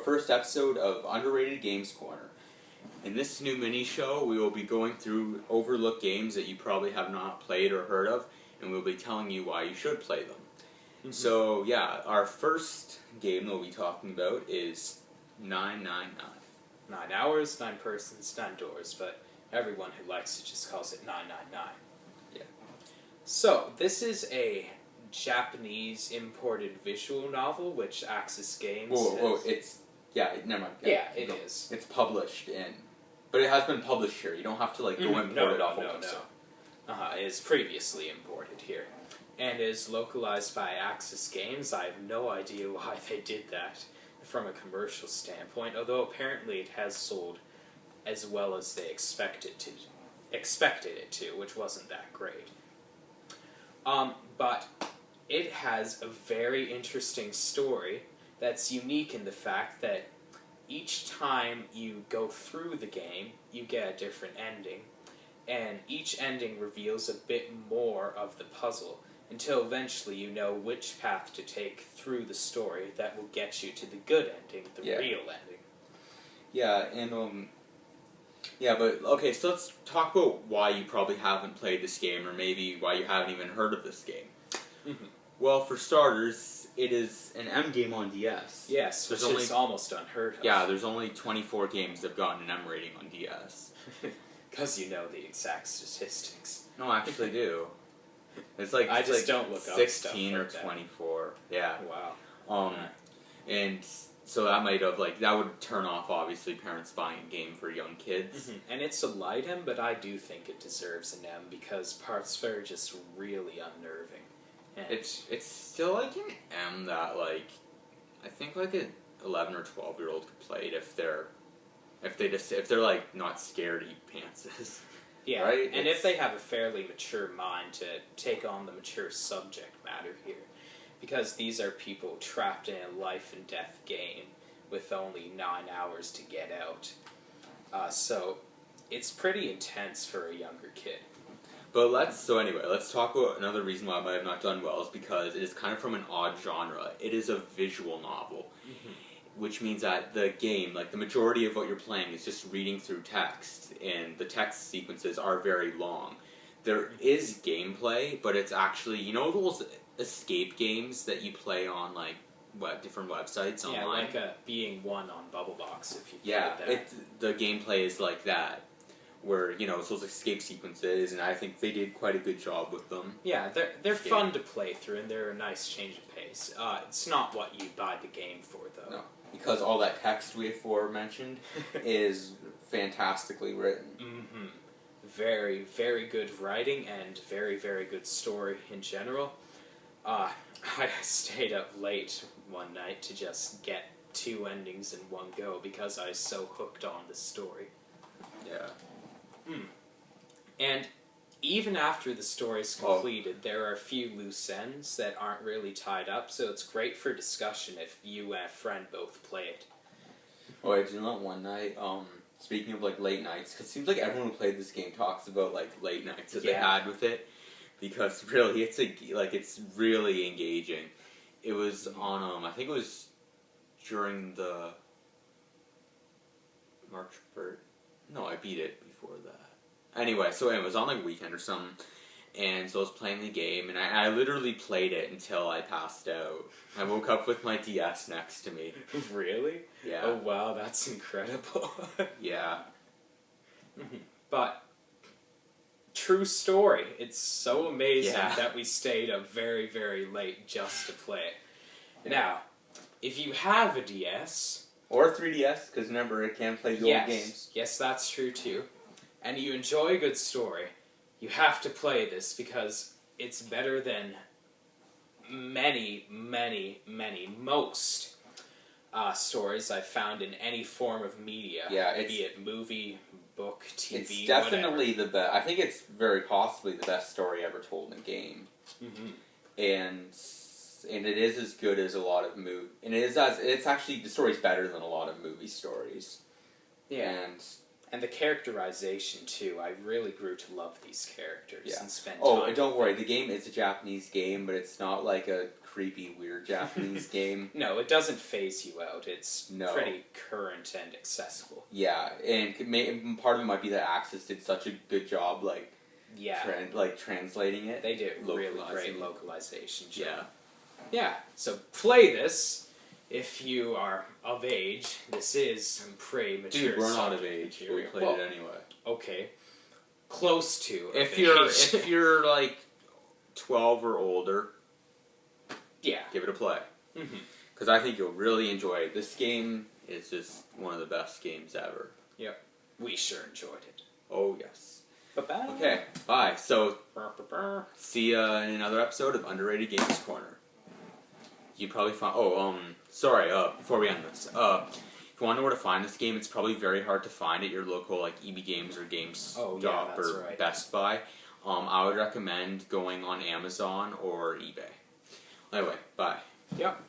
first episode of Underrated Games Corner. In this new mini-show, we will be going through overlooked games that you probably have not played or heard of, and we'll be telling you why you should play them. Mm-hmm. So, yeah, our first game that we'll be talking about is 999. 9 hours, 9 persons, 9 doors, but everyone who likes it just calls it 999. Yeah. So, this is a Japanese imported visual novel, which Axis Games Whoa, it's... Yeah, never mind. Yeah, it is. It's published in... But it has been published here. You don't have to, go import it off a website. It is previously imported here. And is localized by Axis Games. I have no idea why they did that from a commercial standpoint, although apparently it has sold as well as they expected it to, which wasn't that great. But it has a very interesting story that's unique in the fact that each time you go through the game, you get a different ending, and each ending reveals a bit more of the puzzle, until eventually you know which path to take through the story that will get you to the good ending, the real ending. Yeah, and, but, okay, so let's talk about why you probably haven't played this game, or maybe why you haven't even heard of this game. Mm-hmm. Well, for starters, it is an M game on DS. Yes, which is almost unheard of. Yeah, there's only 24 games that have gotten an M rating on DS. Because you know the exact statistics. No, I actually do. It's don't look 16 up or 24. Yeah. Wow. And so that might have, that would turn off, obviously, parents buying a game for young kids. Mm-hmm. And it's a light M, but I do think it deserves an M, because parts are just really unnerving. And it's still an M that, I think, an 11 or 12-year-old could play it if they're not scared to eat pantses. Yeah, right? And if they have a fairly mature mind to take on the mature subject matter here. Because these are people trapped in a life and death game with only 9 hours to get out. So it's pretty intense for a younger kid. But let's talk about another reason why I might have not done well is because it is kind of from an odd genre. It is a visual novel. Mm-hmm. Which means that the game, the majority of what you're playing is just reading through text, and the text sequences are very long. There is gameplay, but it's actually, those escape games that you play on, different websites online? Yeah, Being One on Bubblebox, if you played that. The gameplay is like that, where, it's those escape sequences, and I think they did quite a good job with them. Yeah, they're fun to play through, and they're a nice change of pace. It's not what you buy the game for, though. No. Because all that text we aforementioned is fantastically written. Mm-hmm. Very, very good writing and very, very good story in general. I stayed up late one night to just get 2 endings in one go because I was so hooked on the story. Yeah. And even after the story's completed, there are a few loose ends that aren't really tied up, so it's great for discussion if you and a friend both play it. Oh, I did not one night, speaking of, late nights, because it seems like everyone who played this game talks about, late nights that they had with it, because really, it's really engaging. It was on, I think it was during the March 1st. No, I beat it before that. Anyway, so it was on a weekend or something, and so I was playing the game, and I literally played it until I passed out. I woke up with my DS next to me. Really? Yeah. Oh wow, that's incredible. Yeah. But, true story, it's so amazing that we stayed up very, very late just to play it. Yeah. Now, if you have a DS... Or a 3DS, because remember, it can play the old games. Yes, that's true too. And you enjoy a good story, you have to play this because it's better than most stories I've found in any form of media. Yeah, be it movie, book, TV, it's definitely the best. I think it's very possibly the best story ever told in a game. Mm-hmm. And it is as good as a lot of movie. And it's actually, the story's better than a lot of movie stories. Yeah. And the characterization too. I really grew to love these characters and spend Oh, time. and don't worry, the game is a Japanese game, but it's not like a creepy, weird Japanese game. No, it doesn't phase you out. It's No. pretty current and accessible. Yeah, and part of it might be that Axis did such a good job, like, Yeah, translating it. they do really localizing great it. localization job. Yeah. Yeah, so play this if you are of age. This is pretty mature. Dude, we're not of subject age. We material. played Well, it anyway. okay, close to. If of you're age. if you're like 12 or older, yeah, give it a play. hmm Because I think you'll really enjoy it. This game is just one of the best games ever. we sure enjoyed it. Oh, yes. Bye-bye. Okay, bye. So, Brr, brr, brr. see ya in another episode of Underrated Games Corner. You probably find... sorry, before we end this. If you want to know where to find this game, it's probably very hard to find at your local, like, EB Games or GameStop Oh, yeah, that's or right. Best Buy. I would recommend going on Amazon or eBay. Anyway, bye. Yep.